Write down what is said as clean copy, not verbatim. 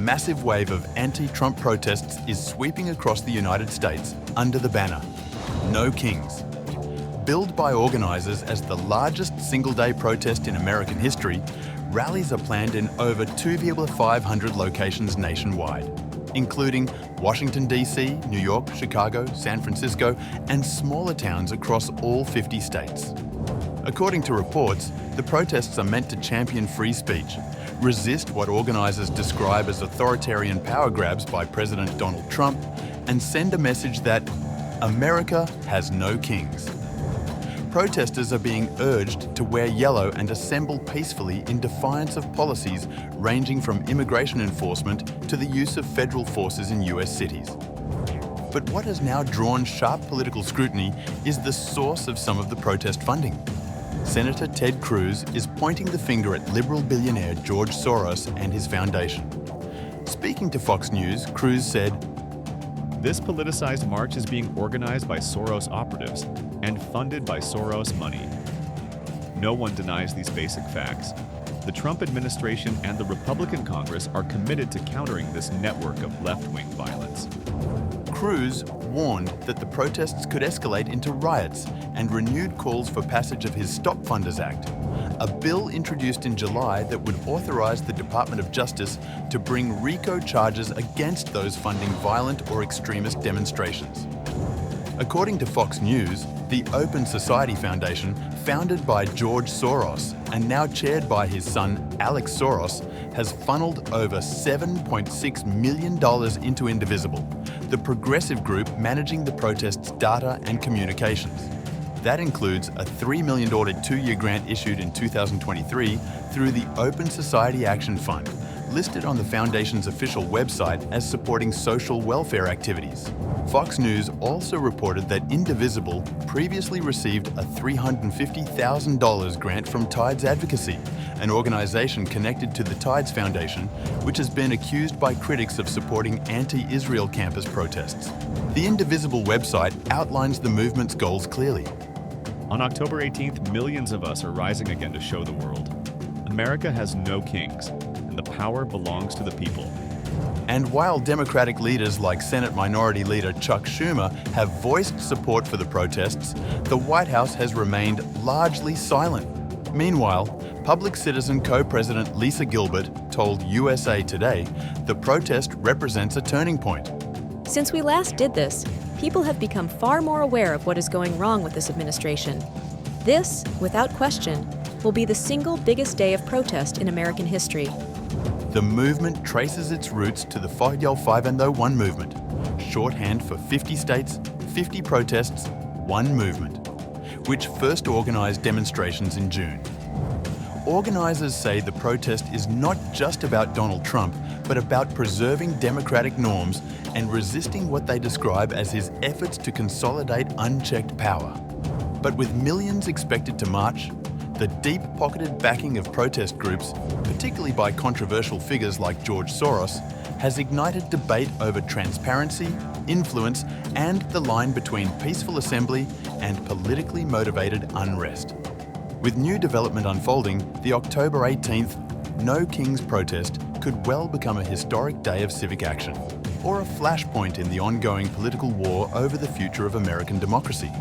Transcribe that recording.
massive wave of anti-Trump protests is sweeping across the United States under the banner, No Kings. Billed by organisers as the largest single-day protest in American history, rallies are planned in over 2,500 locations nationwide, including Washington, D.C., New York, Chicago, San Francisco, and smaller towns across all 50 states. According to reports, the protests are meant to champion free speech, resist what organisers describe as authoritarian power grabs by President Donald Trump, and send a message that America has no kings. Protesters are being urged to wear yellow and assemble peacefully in defiance of policies ranging from immigration enforcement to the use of federal forces in US cities. But what has now drawn sharp political scrutiny is the source of some of the protest funding. Senator Ted Cruz is pointing the finger at liberal billionaire George Soros and his foundation. Speaking to Fox News, Cruz said, "This politicized march is being organized by Soros operatives and funded by Soros money. No one denies these basic facts. The Trump administration and the Republican Congress are committed to countering this network of left-wing violence." Cruz warned that the protests could escalate into riots and renewed calls for passage of his Stop Funders Act, a bill introduced in July that would authorize the Department of Justice to bring RICO charges against those funding violent or extremist demonstrations. According to Fox News, the Open Society Foundation, founded by George Soros and now chaired by his son Alex Soros, has funneled over $7.6 million into Indivisible, the progressive group managing the protests' data and communications. That includes a $3 million two-year grant issued in 2023 through the Open Society Action Fund, listed on the Foundation's official website as supporting social welfare activities. Fox News also reported that Indivisible previously received a $350,000 grant from Tides Advocacy, an organization connected to the Tides Foundation, which has been accused by critics of supporting anti-Israel campus protests. The Indivisible website outlines the movement's goals clearly. On October 18th, millions of us are rising again to show the world. America has no kings, and the power belongs to the people. And while Democratic leaders like Senate Minority Leader Chuck Schumer have voiced support for the protests, the White House has remained largely silent. Meanwhile, Public Citizen co-president Lisa Gilbert told USA Today the protest represents a turning point. Since we last did this, people have become far more aware of what is going wrong with this administration. This, without question, will be the single biggest day of protest in American history. The movement traces its roots to the Fogyal 5-1 movement, shorthand for 50 states, 50 protests, one movement, which first organized demonstrations in June. Organizers say the protest is not just about Donald Trump, but about preserving democratic norms and resisting what they describe as his efforts to consolidate unchecked power. But with millions expected to march, the deep-pocketed backing of protest groups, particularly by controversial figures like George Soros, has ignited debate over transparency, influence, and the line between peaceful assembly and politically motivated unrest. With new development unfolding, the October 18th No Kings protest could well become a historic day of civic action, or a flashpoint in the ongoing political war over the future of American democracy.